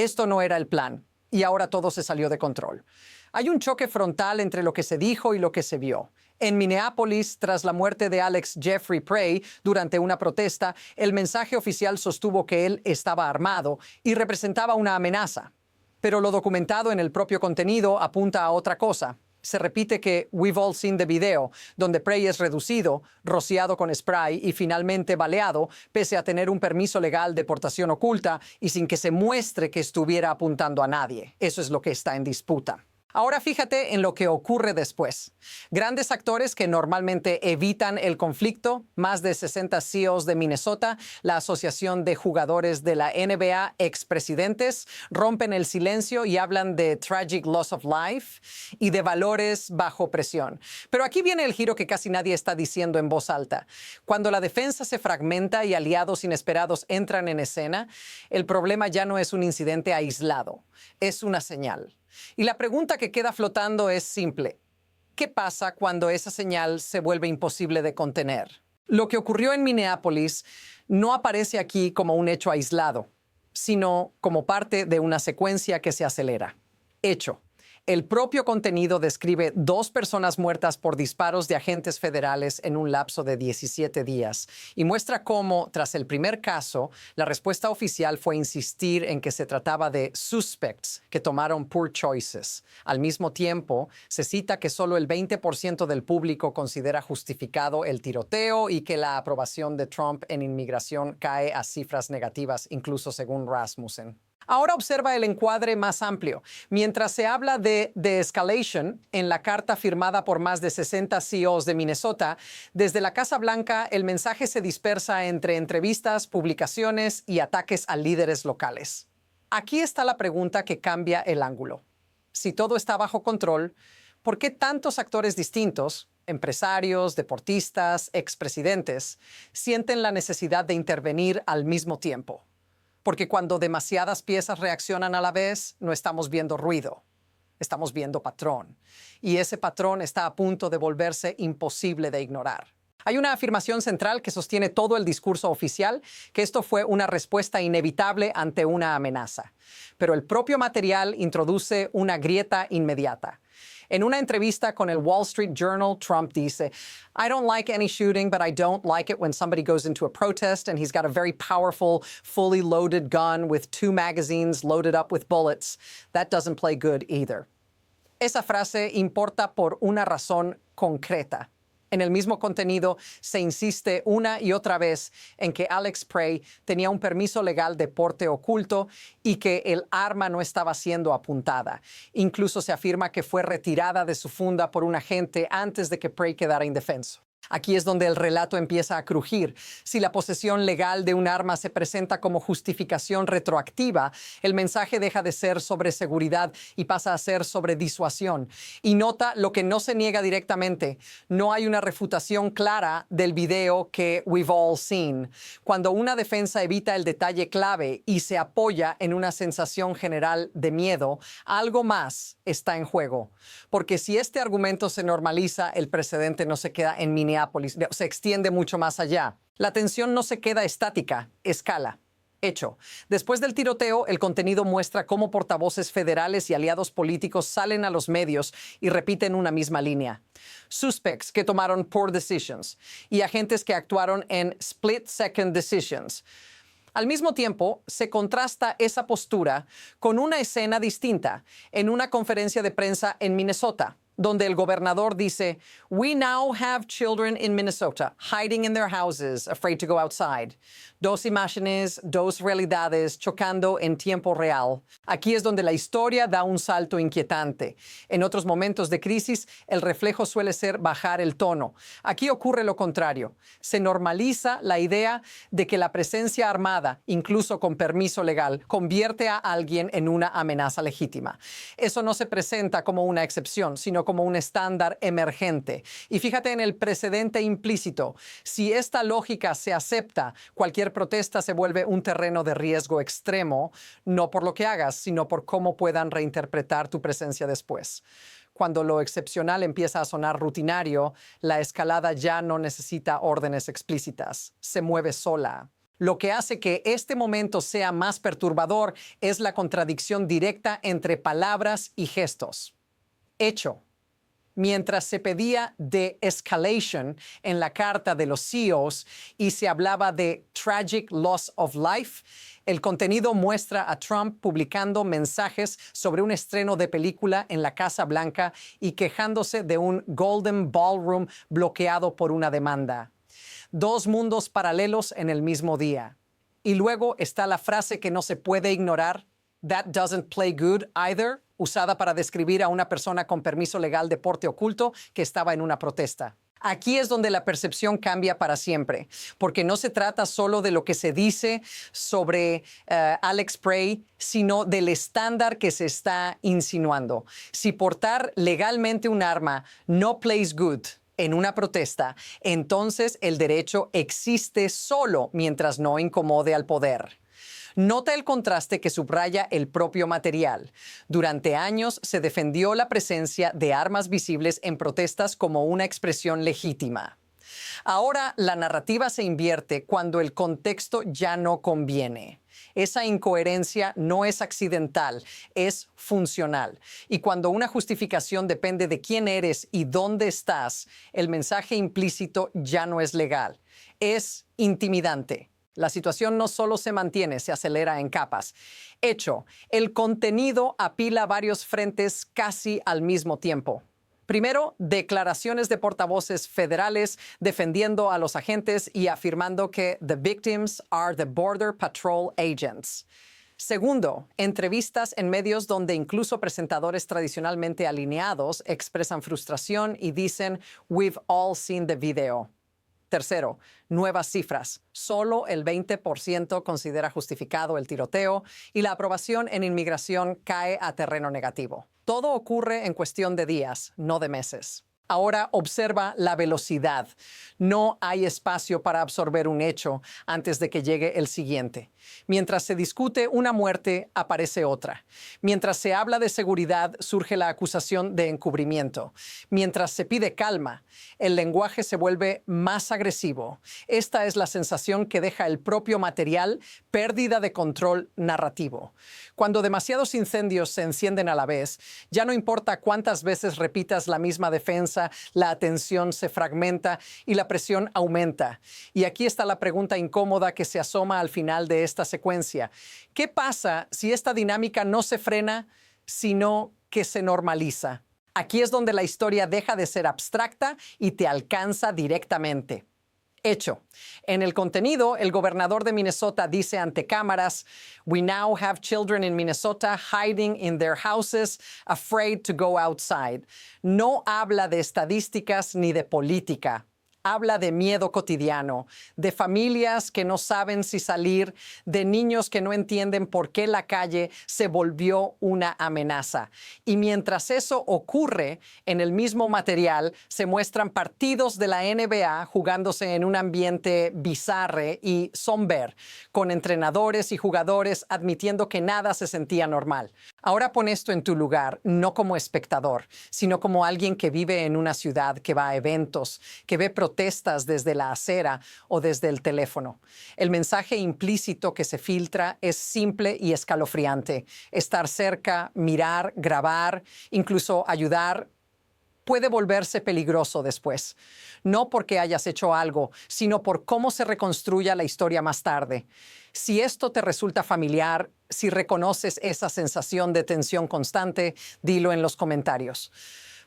Esto no era el plan, y ahora todo se salió de control. Hay un choque frontal entre lo que se dijo y lo que se vio. En Minneapolis, tras la muerte de Alex Jeffrey Prey durante una protesta, el mensaje oficial sostuvo que él estaba armado y representaba una amenaza. Pero lo documentado en el propio contenido apunta a otra cosa. Se repite que "We've all seen the video", donde Prey es reducido, rociado con spray y finalmente baleado, pese a tener un permiso legal de portación oculta y sin que se muestre que estuviera apuntando a nadie. Eso es lo que está en disputa. Ahora fíjate en lo que ocurre después. Grandes actores que normalmente evitan el conflicto, más de 60 CEOs de Minnesota, la Asociación de Jugadores de la NBA, expresidentes, rompen el silencio y hablan de tragic loss of life y de valores bajo presión. Pero aquí viene el giro que casi nadie está diciendo en voz alta. Cuando la defensa se fragmenta y aliados inesperados entran en escena, el problema ya no es un incidente aislado, es una señal. Y la pregunta que queda flotando es simple. ¿Qué pasa cuando esa señal se vuelve imposible de contener? Lo que ocurrió en Minneapolis no aparece aquí como un hecho aislado, sino como parte de una secuencia que se acelera. Hecho. El propio contenido describe 2 personas muertas por disparos de agentes federales en un lapso de 17 días y muestra cómo, tras el primer caso, la respuesta oficial fue insistir en que se trataba de suspects que tomaron poor choices. Al mismo tiempo, se cita que solo el 20% del público considera justificado el tiroteo y que la aprobación de Trump en inmigración cae a cifras negativas, incluso según Rasmussen. Ahora observa el encuadre más amplio. Mientras se habla de de-escalation en la carta firmada por más de 60 CEOs de Minnesota, desde la Casa Blanca el mensaje se dispersa entre entrevistas, publicaciones y ataques a líderes locales. Aquí está la pregunta que cambia el ángulo. Si todo está bajo control, ¿por qué tantos actores distintos, empresarios, deportistas, expresidentes, sienten la necesidad de intervenir al mismo tiempo? Porque cuando demasiadas piezas reaccionan a la vez, no estamos viendo ruido, estamos viendo patrón. Y ese patrón está a punto de volverse imposible de ignorar. Hay una afirmación central que sostiene todo el discurso oficial, que esto fue una respuesta inevitable ante una amenaza. Pero el propio material introduce una grieta inmediata. En una entrevista con el Wall Street Journal, Trump dice, "I don't like any shooting, but I don't like it when somebody goes into a protest and he's got a very powerful, fully loaded gun with 2 magazines loaded up with bullets. That doesn't play good either." Esa frase importa por una razón concreta. En el mismo contenido se insiste una y otra vez en que Alex Prey tenía un permiso legal de porte oculto y que el arma no estaba siendo apuntada. Incluso se afirma que fue retirada de su funda por un agente antes de que Prey quedara indefenso. Aquí es donde el relato empieza a crujir. Si la posesión legal de un arma se presenta como justificación retroactiva, el mensaje deja de ser sobre seguridad y pasa a ser sobre disuasión. Y nota lo que no se niega directamente. No hay una refutación clara del video que we've all seen. Cuando una defensa evita el detalle clave y se apoya en una sensación general de miedo, algo más está en juego. Porque si este argumento se normaliza, el precedente no se queda en Minneapolis, se extiende mucho más allá. La tensión no se queda estática, escala. Hecho. Después del tiroteo, el contenido muestra cómo portavoces federales y aliados políticos salen a los medios y repiten una misma línea. Suspects que tomaron poor decisions y agentes que actuaron en split-second decisions. Al mismo tiempo, se contrasta esa postura con una escena distinta en una conferencia de prensa en Minnesota, donde el gobernador dice, "We now have children in Minnesota, hiding in their houses, afraid to go outside." 2 imágenes, 2 realidades chocando en tiempo real. Aquí es donde la historia da un salto inquietante. En otros momentos de crisis, el reflejo suele ser bajar el tono. Aquí ocurre lo contrario. Se normaliza la idea de que la presencia armada, incluso con permiso legal, convierte a alguien en una amenaza legítima. Eso no se presenta como una excepción, sino como un estándar emergente. Y fíjate en el precedente implícito. Si esta lógica se acepta, cualquier protesta se vuelve un terreno de riesgo extremo, no por lo que hagas, sino por cómo puedan reinterpretar tu presencia después. Cuando lo excepcional empieza a sonar rutinario, la escalada ya no necesita órdenes explícitas, se mueve sola. Lo que hace que este momento sea más perturbador es la contradicción directa entre palabras y gestos. Hecho. Mientras se pedía de-escalation en la carta de los CEOs y se hablaba de tragic loss of life, el contenido muestra a Trump publicando mensajes sobre un estreno de película en la Casa Blanca y quejándose de un Golden Ballroom bloqueado por una demanda. Dos mundos paralelos en el mismo día. Y luego está la frase que no se puede ignorar, "That doesn't play good either", usada para describir a una persona con permiso legal de porte oculto que estaba en una protesta. Aquí es donde la percepción cambia para siempre, porque no se trata solo de lo que se dice sobre Alex Prey, sino del estándar que se está insinuando. Si portar legalmente un arma no plays good en una protesta, entonces el derecho existe solo mientras no incomode al poder. Nota el contraste que subraya el propio material. Durante años se defendió la presencia de armas visibles en protestas como una expresión legítima. Ahora la narrativa se invierte cuando el contexto ya no conviene. Esa incoherencia no es accidental, es funcional. Y cuando una justificación depende de quién eres y dónde estás, el mensaje implícito ya no es legal. Es intimidante. La situación no solo se mantiene, se acelera en capas. Hecho, el contenido apila varios frentes casi al mismo tiempo. Primero, declaraciones de portavoces federales defendiendo a los agentes y afirmando que the victims are the Border Patrol agents. Segundo, entrevistas en medios donde incluso presentadores tradicionalmente alineados expresan frustración y dicen, "We've all seen the video". Tercero, nuevas cifras. Solo el 20% considera justificado el tiroteo y la aprobación en inmigración cae a terreno negativo. Todo ocurre en cuestión de días, no de meses. Ahora observa la velocidad. No hay espacio para absorber un hecho antes de que llegue el siguiente. Mientras se discute una muerte, aparece otra. Mientras se habla de seguridad, surge la acusación de encubrimiento. Mientras se pide calma, el lenguaje se vuelve más agresivo. Esta es la sensación que deja el propio material, pérdida de control narrativo. Cuando demasiados incendios se encienden a la vez, ya no importa cuántas veces repitas la misma defensa, la atención se fragmenta y la presión aumenta. Y aquí está la pregunta incómoda que se asoma al final de esta secuencia. ¿Qué pasa si esta dinámica no se frena, sino que se normaliza? Aquí es donde la historia deja de ser abstracta y te alcanza directamente. Hecho. En el contenido, el gobernador de Minnesota dice ante cámaras, "We now have children in Minnesota hiding in their houses, afraid to go outside". No habla de estadísticas ni de política. Habla de miedo cotidiano, de familias que no saben si salir, de niños que no entienden por qué la calle se volvió una amenaza. Y mientras eso ocurre, en el mismo material se muestran partidos de la NBA jugándose en un ambiente bizarre y somber, con entrenadores y jugadores admitiendo que nada se sentía normal. Ahora pon esto en tu lugar, no como espectador, sino como alguien que vive en una ciudad, que va a eventos, que ve protestas desde la acera o desde el teléfono. El mensaje implícito que se filtra es simple y escalofriante. Estar cerca, mirar, grabar, incluso ayudar, puede volverse peligroso después. No porque hayas hecho algo, sino por cómo se reconstruya la historia más tarde. Si esto te resulta familiar, si reconoces esa sensación de tensión constante, dilo en los comentarios.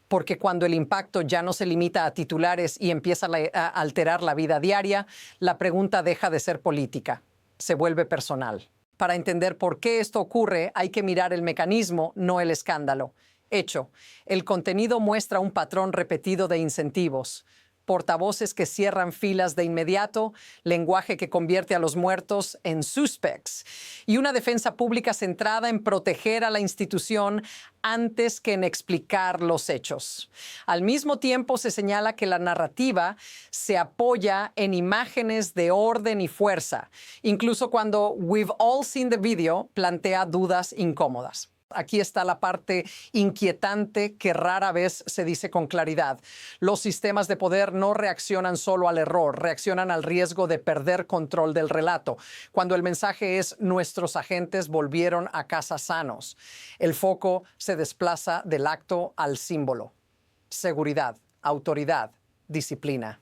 Porque cuando el impacto ya no se limita a titulares y empieza a alterar la vida diaria, la pregunta deja de ser política, se vuelve personal. Para entender por qué esto ocurre, hay que mirar el mecanismo, no el escándalo. Hecho, el contenido muestra un patrón repetido de incentivos. Portavoces que cierran filas de inmediato, lenguaje que convierte a los muertos en suspects y una defensa pública centrada en proteger a la institución antes que en explicar los hechos. Al mismo tiempo se señala que la narrativa se apoya en imágenes de orden y fuerza, incluso cuando "We've all seen the video" plantea dudas incómodas. Aquí está la parte inquietante que rara vez se dice con claridad. Los sistemas de poder no reaccionan solo al error, reaccionan al riesgo de perder control del relato. Cuando el mensaje es nuestros agentes volvieron a casa sanos, el foco se desplaza del acto al símbolo. Seguridad, autoridad, disciplina.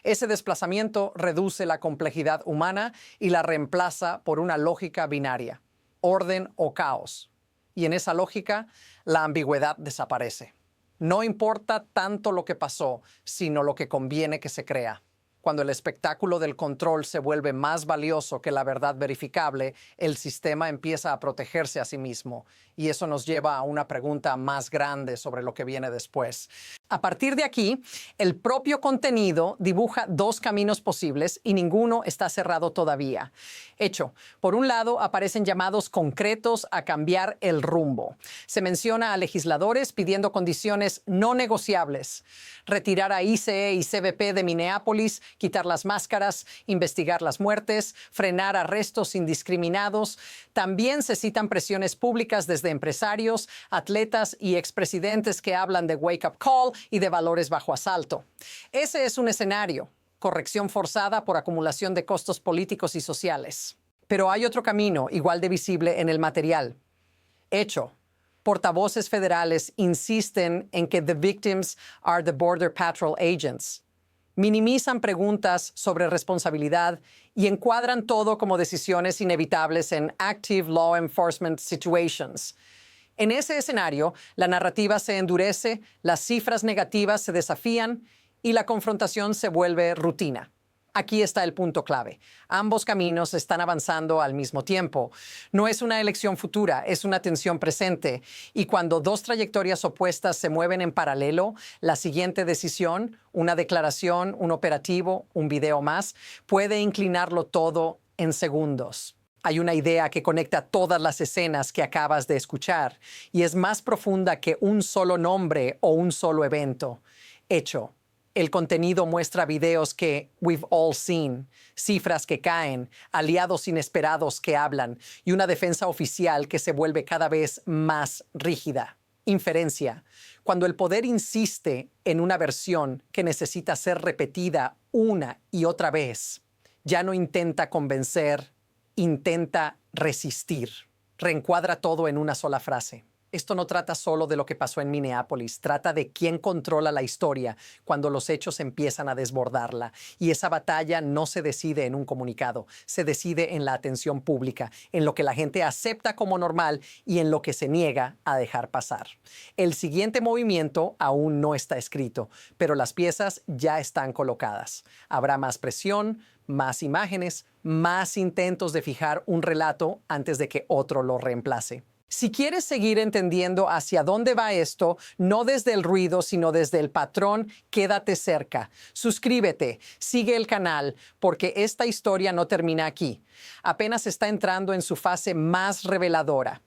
Ese desplazamiento reduce la complejidad humana y la reemplaza por una lógica binaria, orden o caos. Y en esa lógica, la ambigüedad desaparece. No importa tanto lo que pasó, sino lo que conviene que se crea. Cuando el espectáculo del control se vuelve más valioso que la verdad verificable, el sistema empieza a protegerse a sí mismo. Y eso nos lleva a una pregunta más grande sobre lo que viene después. A partir de aquí, el propio contenido dibuja dos caminos posibles y ninguno está cerrado todavía. Hecho, por un lado, aparecen llamados concretos a cambiar el rumbo. Se menciona a legisladores pidiendo condiciones no negociables. Retirar a ICE y CBP de Minneapolis, quitar las máscaras, investigar las muertes, frenar arrestos indiscriminados. También se citan presiones públicas desde empresarios, atletas y expresidentes que hablan de wake-up call y de valores bajo asalto. Ese es un escenario, corrección forzada por acumulación de costos políticos y sociales. Pero hay otro camino, igual de visible en el material. Hecho. Portavoces federales insisten en que the victims are the Border Patrol agents. Minimizan preguntas sobre responsabilidad y encuadran todo como decisiones inevitables en active law enforcement situations. En ese escenario, la narrativa se endurece, las cifras negativas se desafían y la confrontación se vuelve rutina. Aquí está el punto clave. Ambos caminos están avanzando al mismo tiempo. No es una elección futura, es una tensión presente. Y cuando dos trayectorias opuestas se mueven en paralelo, la siguiente decisión, una declaración, un operativo, un video más, puede inclinarlo todo en segundos. Hay una idea que conecta todas las escenas que acabas de escuchar y es más profunda que un solo nombre o un solo evento. Hecho. El contenido muestra videos que we've all seen, cifras que caen, aliados inesperados que hablan y una defensa oficial que se vuelve cada vez más rígida. Inferencia. Cuando el poder insiste en una versión que necesita ser repetida una y otra vez, ya no intenta convencer, intenta resistir. Reencuadra todo en una sola frase. Esto no trata solo de lo que pasó en Minneapolis, trata de quién controla la historia cuando los hechos empiezan a desbordarla. Y esa batalla no se decide en un comunicado, se decide en la atención pública, en lo que la gente acepta como normal y en lo que se niega a dejar pasar. El siguiente movimiento aún no está escrito, pero las piezas ya están colocadas. Habrá más presión, más imágenes, más intentos de fijar un relato antes de que otro lo reemplace. Si quieres seguir entendiendo hacia dónde va esto, no desde el ruido, sino desde el patrón, quédate cerca. Suscríbete, sigue el canal, porque esta historia no termina aquí. Apenas está entrando en su fase más reveladora.